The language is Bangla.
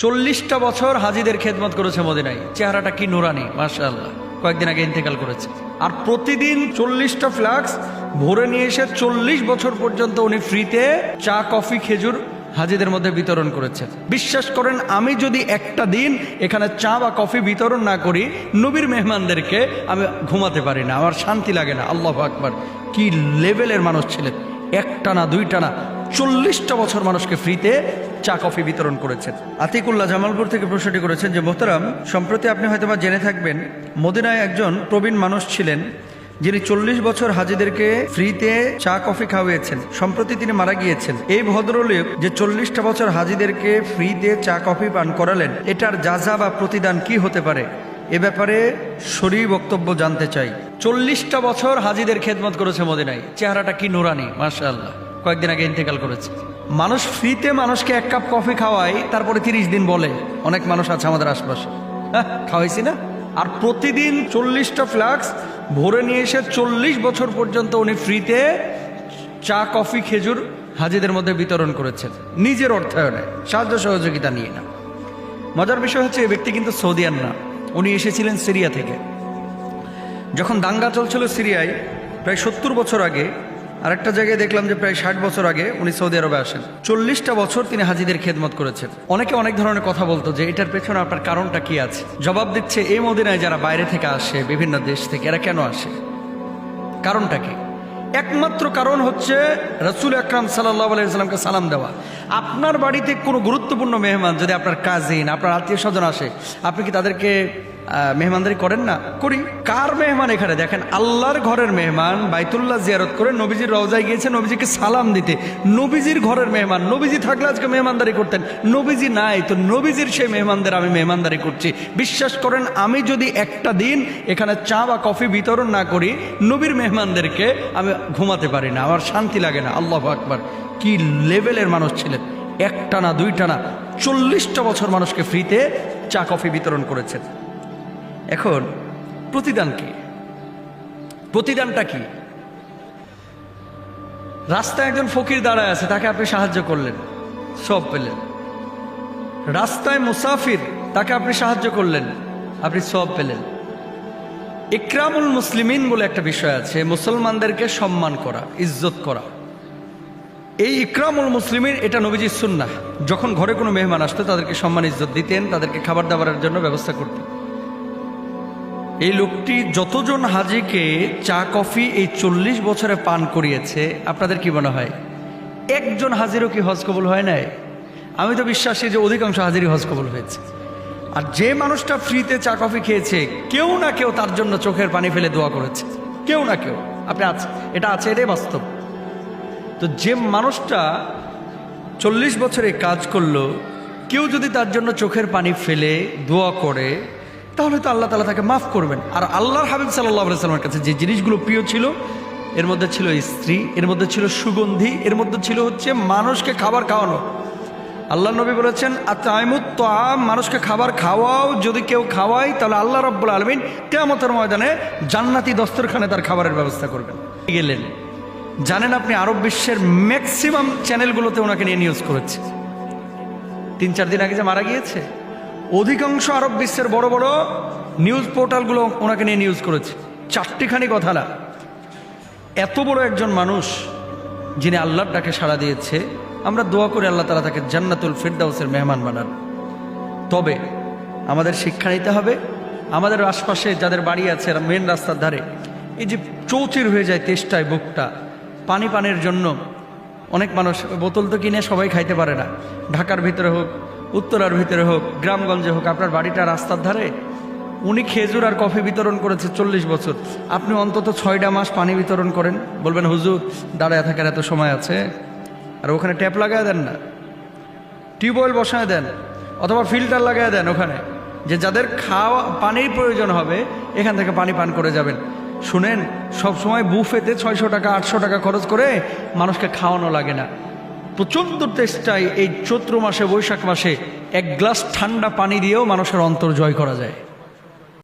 40টা বছর হাজিদের খেদমত করেছে মদিনায়। চেহারাটা কি নুরানি, মাশাআল্লাহ। কয়েকদিন আগে ইন্তেকাল করেছে। আর প্রতিদিন 40টা ফ্লাক্স ভরে নিয়ে এসে 40 বছর পর্যন্ত উনি ফ্রিতে চা, কফি, খেজুর হাজিদের মধ্যে বিতরণ করেছেন। বিশ্বাস করেন, আমি যদি একটা দিন এখানে চা বা কফি বিতরণ না করি নবীর মেহমানদেরকে, আমি ঘুমাতে পারি না, আমার শান্তি লাগে না। আল্লাহু আকবার, কি লেভেলের মানুষ ছিলেন! একটা না, দুইটা না, 40টা বছর মানুষকে ফ্রিতে চা কফি বিতরণ করেছেন। আতিকুল্লাহ জামালপুর থেকে প্রশ্নটি করেছেন যে, মোহতারাম, সম্প্রতি আপনি হয়তো বা জেনে থাকবেন, মদিনায় একজন প্রবীণ মানুষ ছিলেন যিনি 40 বছর হাজিদেরকে ফ্রিতে চা কফি খাওয়িয়েছেন। সম্প্রতি তিনি মারা গিয়েছেন। এই ভদ্রলোক যে 40টা বছর হাজিদেরকে ফ্রিতে চা কফি পান করালেন, এটার যাজা বা প্রতিদান কি হতে পারে? এ ব্যাপারে শরী বক্তব্য জানতে চাই। 40টা বছর হাজিদের খেদমত করেছে মদিনায়। চেহারাটা কি নুরানি, মাশাআল্লাহ। কয়েকদিন আগে ইন্তেকাল করেছে। মানুষ ফ্রিতে মানুষকে এক কাপ কফি খাওয়ায়, তারপরে 30 দিন বলে। অনেক মানুষ আছে আমাদের আশপাশে, হ্যাঁ খাওয়াইছি না। আর প্রতিদিন 40টা ফ্লাক্স ভরে নিয়ে এসে 40 বছর পর্যন্ত উনি ফ্রিতে চা, কফি, খেজুর হাজিদের মধ্যে বিতরণ করেছেন, নিজের অর্থায়নে, সাহায্য সহযোগিতা নিয়ে না। মজার বিষয় হচ্ছে, এই ব্যক্তি কিন্তু সৌদিয়ান না, উনি এসেছিলেন সিরিয়া থেকে। যখন দাঙ্গা চলছিল সিরিয়ায় প্রায় 70 বছর আগে, আরেকটা জায়গায় দেখলাম যে প্রায় 60 বছর আগে উনি সৌদি আরবে আসেন। 40টা বছর তিনি হাজিদের খেদমত করেছেন। অনেকে অনেক ধরনের কথা বলতো যে এটার পেছনে আপনার কারণটা কি আছে। জবাব দিচ্ছে, এই মদিনায় যারা বাইরে থেকে আসে, বিভিন্ন দেশ থেকে, এরা কেন আসে, কারণটা কি? একমাত্র কারণ হচ্ছে রাসূল আকরাম সাল্লাল্লাহু আলাইহি ওয়াসাল্লামকে সালাম দেওয়া। আপনার বাড়িতে কোনো গুরুত্বপূর্ণ মেহমান, যদি আপনার কাজিন, আপনার আত্মীয় স্বজন আসে, আপনি কি তাদেরকে মেহমানদারি করেন না? করি। কার মেহমান এখানে? দেখেন, আল্লাহর ঘরের মেহমান বাইতুল্লাহ জিয়ারত করে নবীজির রওজায় গিয়েছে নবীজিকে সালাম দিতে। নবীজির ঘরের মেহমান, নবীজি থাকলে আজকে মেহমানদারি করতেন। নবীজি নাই, তো নবীজির সেই মেহমানদের আমি মেহমানদারি করছি। বিশ্বাস করেন, আমি যদি একটা দিন এখানে চা বা কফি বিতরণ না করি নবীর মেহমানদেরকে, আমি ঘুমাতে পারি না, আমার শান্তি লাগে না। আল্লাহু আকবার, কি লেভেলের মানুষ ছিলেন! একটা না, দুইটা না, 40টা বছর মানুষকে ফ্রিতে চা কফি বিতরণ করেছেন। এখন প্রতিদান কি? প্রতিদানটা কি? রাস্তায় একজন ফকির দাঁড়ায় আছে, তাকে আপনি সাহায্য করলেন, সব পেলেন। রাস্তায় মুসাফির, তাকে আপনি সাহায্য করলেন, আপনি সব পেলেন। ইকরামুল মুসলিমিন বলে একটা বিষয় আছে, মুসলমানদেরকে সম্মান করা, ইজ্জত করা। এই ইকরামুল মুসলিমিন, এটা নবীজির সুন্নাহ। যখন ঘরে কোনো মেহমান আসতো তাদেরকে সম্মান ইজ্জত দিতেন, তাদেরকে খাবার দাবারের জন্য ব্যবস্থা করতেন। এই লোকটি যতজন হাজিকে চা কফি এই 40 বছরে পান করিয়েছে, আপনাদের কি মনে হয় একজন হাজিরও কি হজ কবুল হয় নাই? আমি তো বিশ্বাসী যে অধিকাংশ হাজিরই হজ কবুল হয়েছে। আর যে মানুষটা ফ্রিতে চা কফি খেয়েছে, কেউ না কেউ তার জন্য চোখের পানি ফেলে দোয়া করেছে, কেউ না কেউ। আপনি আছে, এটা আছে, এটাই বাস্তব। তো যে মানুষটা 40 বছরে কাজ করলো, কেউ যদি তার জন্য চোখের পানি ফেলে দোয়া করে, তাহলে তো আল্লাহ তাআলা তাকে মাফ করবেন। আর আল্লাহর হাবিব সাল্লাল্লাহু আলাইহি ওয়াসাল্লামের কাছে যে জিনিসগুলো প্রিয় ছিল, এর মধ্যে ছিল স্ত্রী, এর মধ্যে ছিল সুগন্ধি, এর মধ্যে ছিল হচ্ছে মানুষকে খাবার খাওয়ানো। আল্লাহ নবী বলেছেন, আতাইমুত তাআম, মানুষকে খাবার খাওয়াও। যদি কেউ খাওয়ায় তাহলে আল্লাহ রাব্বুল আলামিন কিয়ামতের ময়দানে জান্নাতি দস্তরখানে তার খাবারের ব্যবস্থা করবেন। গেলেন, জানেন আপনি আরব বিশ্বের ম্যাক্সিমাম চ্যানেলগুলোতে ওনাকে নিয়ে নিউজ করেছে। 3-4 দিন আগে যে মারা গিয়েছে, অধিকাংশ আরব বিশ্বের বড় বড় নিউজ পোর্টালগুলো ওনাকে নিয়ে নিউজ করেছে। 4টিখানি কথা না। এত বড় একজন মানুষ, যিনি আল্লাহর ডাকে সাড়া দিয়েছে, আমরা দোয়া করি আল্লাহ তাআলা তাকে জান্নাতুল ফিরদাউসের মেহমান বানান। তবে আমাদের শিক্ষা নিতে হবে, আমাদের আশপাশে যাদের বাড়ি আছে মেন রাস্তার ধারে, এই যে চৌচির হয়ে যায় তেষ্টায় বুকটা, পানির জন্য অনেক মানুষ বোতল তো কিনে সবাই খাইতে পারে না। ঢাকার ভিতরে হোক, উত্তরার ভিতরে হোক, গ্রামগঞ্জে হোক, আপনার বাড়িটা রাস্তার ধারে, উনি খেজুর আর কফি বিতরণ করেছে 40 বছর। আপনি অন্তত 6টা মাস পানি বিতরণ করেন। বলবেন, হুজুর দাঁড়ায় থাকার এত সময় আছে? আর ওখানে ট্যাপ লাগায় দেন না, টিউবওয়েল বসায় দেন, অথবা ফিল্টার লাগায় দেন ওখানে, যে যাদের খাওয়া পানির প্রয়োজন হবে এখান থেকে পানি পান করে যাবেন। শুনেন, সব সময় বুফেতে 600 টাকা 800 টাকা খরচ করে মানুষকে খাওয়ানো লাগে না। প্রচণ্ড তেষ্টায় এই চৈত্র মাসে, বৈশাখ মাসে 1 গ্লাস ঠান্ডা পানি দিয়েও মানুষের অন্তর জয় করা যায়।